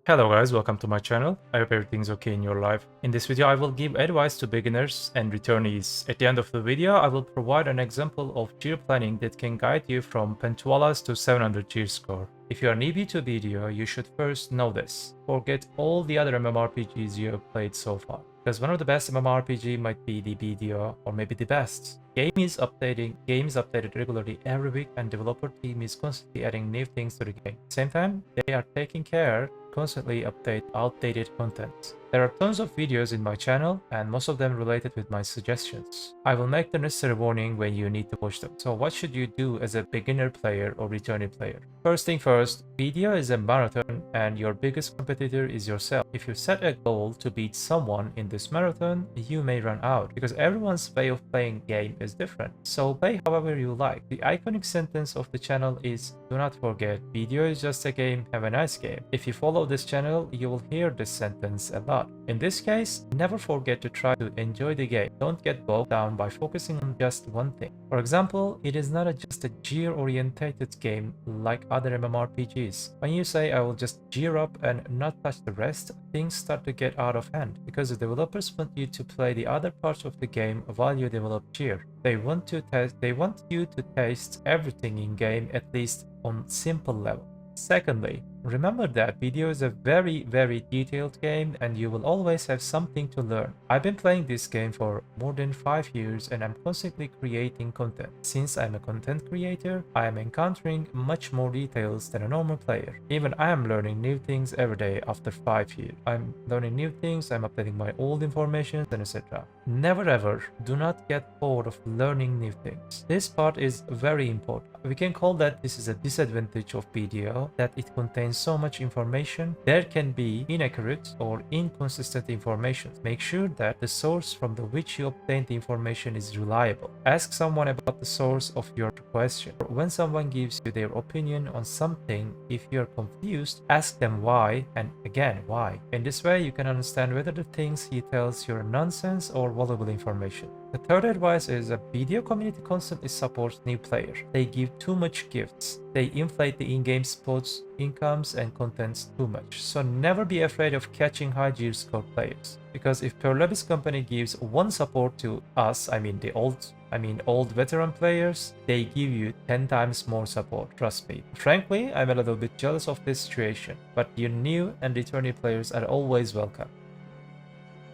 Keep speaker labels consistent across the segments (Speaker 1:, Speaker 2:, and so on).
Speaker 1: Hello guys, welcome to my channel. I hope everything's okay in your life. In this video, I will give advice to beginners and returnees. At the end of the video, I will provide an example of gear planning that can guide you from Tuvalas to 700 gear score. If you are newbie to BDO, you should first know this. Forget all the other MMORPGs you have played so far, because one of the best MMORPG might be the BDO, or maybe the best. Game is updated regularly every week, and developer team is constantly adding new things to the game. At the same time, they are taking care constantly update outdated content. There are tons of videos in my channel, and most of them related with my suggestions. I will make the necessary warning when you need to watch them. So what should you do as a beginner player or returning player? First thing first, BDO is a marathon and your biggest competitor is yourself. If you set a goal to beat someone in this marathon, you may run out because everyone's way of playing game is different. So play however you like. The iconic sentence of the channel is, do not forget, BDO is just a game, have a nice game. If you follow this channel, you will hear this sentence a lot. In this case, never forget to try to enjoy the game. Don't get bogged down by focusing on just one thing. For example, it is not just a gear-orientated game like other MMORPGs. When you say I will just gear up and not touch the rest, things start to get out of hand because the developers want you to play the other parts of the game while you develop gear. They want you to taste everything in game, at least on simple level. Secondly, remember that BDO is a very detailed game and you will always have something to learn. I've been playing this game for more than 5 years and I'm constantly creating content. Since I'm a content creator, I am encountering much more details than a normal player. Even I am learning new things every day after 5 years. I'm learning new things, I'm updating my old information and etc. Never ever do not get bored of learning new things. This part is very important. We can call that this is a disadvantage of BDO, that it contains so much information. There can be inaccurate or inconsistent information. Make sure that the source from which you obtain the information is reliable. Ask someone about the source of your question. When someone gives you their opinion on something, if you're confused, ask them why, and again why. In this way, you can understand whether the things he tells you are nonsense or valuable information. The third advice is a BDO community constantly supports new players. They give too much gifts. They inflate the in-game spots, incomes, and contents too much. So never be afraid of catching high gear score players. Because if Perlebis company gives one support to us, old veteran players, they give you 10 times more support, trust me. Frankly, I'm a little bit jealous of this situation, but your new and returning players are always welcome.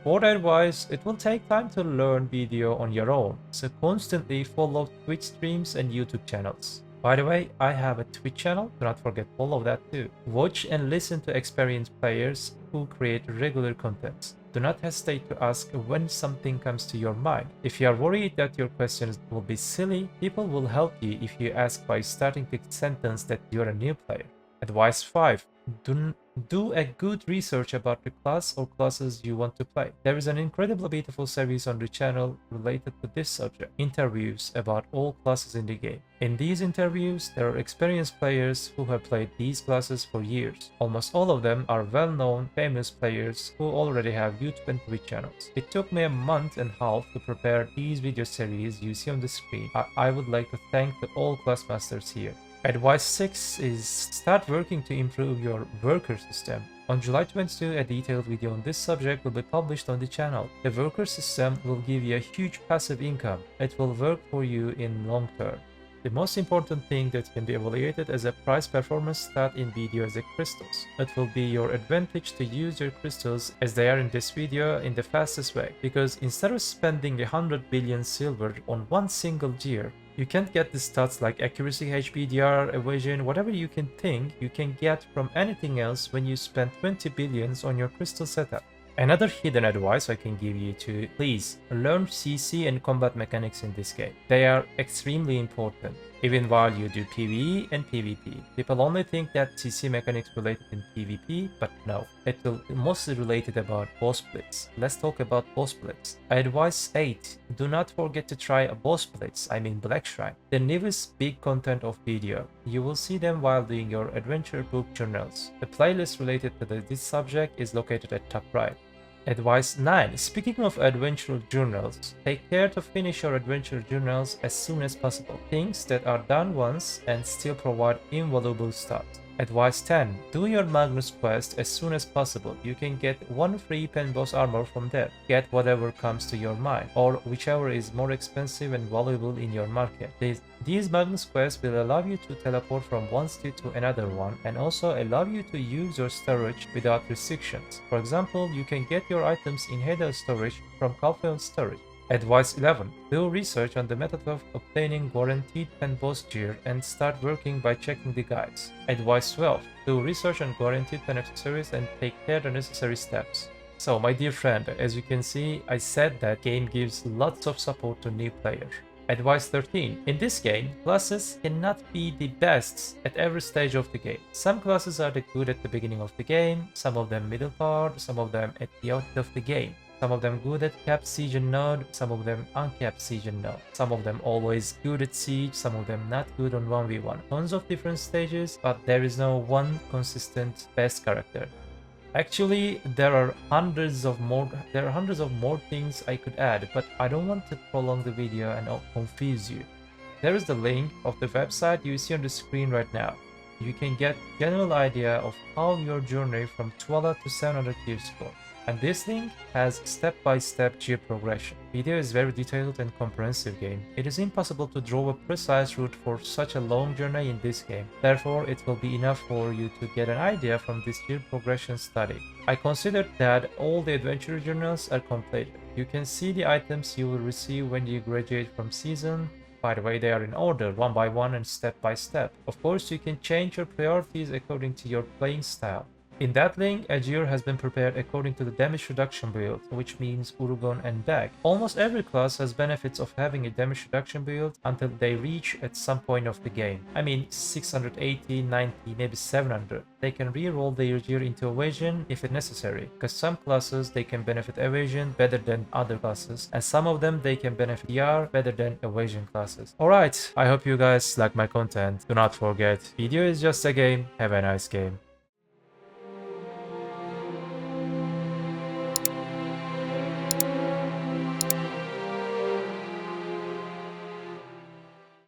Speaker 1: Fourth advice, it will take time to learn BDO on your own, so constantly follow Twitch streams and YouTube channels. By the way, I have a Twitch channel, do not forget to follow that too. Watch and listen to experienced players who create regular content. Do not hesitate to ask when something comes to your mind. If you are worried that your questions will be silly, people will help you if you ask by starting the sentence that you're a new player. Advice 5. Do a good research about the class or classes you want to play. There is an incredibly beautiful series on the channel related to this subject. Interviews about all classes in the game. In these interviews, there are experienced players who have played these classes for years. Almost all of them are well-known, famous players who already have YouTube and Twitch channels. It took me a month and a half to prepare these video series you see on the screen. I would like to thank all class masters here. Advice 6 is start working to improve your worker system. On July 22, a detailed video on this subject will be published on the channel. The worker system will give you a huge passive income. It will work for you in long term. The most important thing that can be evaluated as a price-performance stat in BDO is the crystals. It will be your advantage to use your crystals as they are in this video in the fastest way, because instead of spending 100 billion silver on one single gear, you can't get the stats like accuracy, HPDR, evasion, whatever you can think you can get from anything else when you spend 20 billions on your crystal setup. Another hidden advice I can give you to please learn CC and combat mechanics in this game. They are extremely important, even while you do PvE and PvP. People only think that CC mechanics related in PvP, but no. It will mostly related about boss blitz. Let's talk about boss blitz. Advice 8. Do not forget to try a boss blitz, Black Shrine. The newest big content of BDO. You will see them while doing your adventure book journals. The playlist related to this subject is located at top right. Advice 9. Speaking of adventure journals, take care to finish your adventure journals as soon as possible. Things that are done once and still provide invaluable stuff. Advice 10. Do your Magnus quest as soon as possible. You can get one free pen boss armor from there. Get whatever comes to your mind, or whichever is more expensive and valuable in your market. These Magnus quests will allow you to teleport from one state to another one, and also allow you to use your storage without restrictions. For example, you can get your items in Heda storage from Calpheon storage. Advice 11. Do research on the method of obtaining guaranteed pen boss gear and start working by checking the guides. Advice 12. Do research on guaranteed pen accessories and take care the necessary steps. So my dear friend, as you can see, I said that game gives lots of support to new players. Advice 13. In this game, classes cannot be the best at every stage of the game. Some classes are good at the beginning of the game, some of them middle part, some of them at the end of the game. Some of them good at capped siege and node, some of them uncapped siege and node. Some of them always good at siege, some of them not good on 1v1. Tons of different stages, but there is no one consistent best character. Actually, there are hundreds of more things I could add, but I don't want to prolong the video and confuse you. There is the link of the website you see on the screen right now. You can get general idea of how your journey from Tuvala to 700 years ago. And this link has step-by-step gear progression. BDO is very detailed and comprehensive game. It is impossible to draw a precise route for such a long journey in this game. Therefore, it will be enough for you to get an idea from this gear progression study. I considered that all the adventure journals are completed. You can see the items you will receive when you graduate from season. By the way, they are in order, one by one and step by step. Of course, you can change your priorities according to your playing style. In that link, a gear has been prepared according to the damage reduction build, which means Urugon and Bag. Almost every class has benefits of having a damage reduction build until they reach at some point of the game. I mean 680, 90, maybe 700. They can reroll their gear into evasion if it's necessary, because some classes they can benefit evasion better than other classes, and some of them they can benefit DR better than evasion classes. Alright, I hope you guys like my content. Do not forget, video is just a game. Have a nice game.